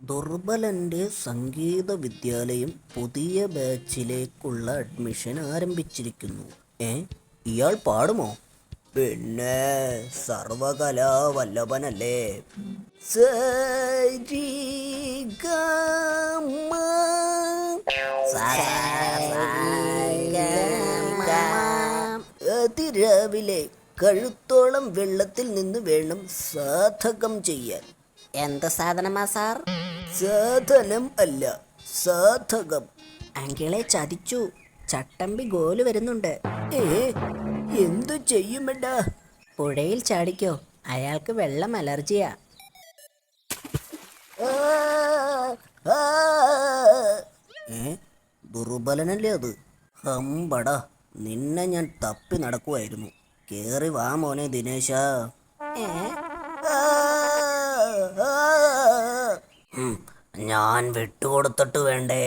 ദുർബലൻ്റെ സംഗീത വിദ്യാലയം പുതിയ ബാച്ചിലേക്കുള്ള അഡ്മിഷൻ ആരംഭിച്ചിരിക്കുന്നു. ഇയാൾ പാടുമോ? പിന്നെ സർവകലാവല്ലഭനല്ലേ. സരി ഗമ അതിരാവിലെ കഴുത്തോളം വെള്ളത്തിൽ നിന്ന് വേണം സാധകം ചെയ്യാൻ. എന്ത് സാധനമാ സാർ? സാധനം അല്ല, സാധകം. അങ്കിളെ ചതിച്ചു. ചട്ടമ്പി ഗോല് വരുന്നുണ്ട്. എന്തു ചെയ്യുമെടാ? പുഴയിൽ ചാടിക്കോ, അയാൾക്ക് വെള്ളം അലർജിയാ. ദുർബലനല്ലേ അത്? ഹമ്പടാ, നിന്നെ ഞാൻ തപ്പി നടക്കുമായിരുന്നു. കേറി വാ മോനെ ദിനേശ. ഞാൻ വിട്ടുകൊടുത്തിട്ട് വേണ്ടേ?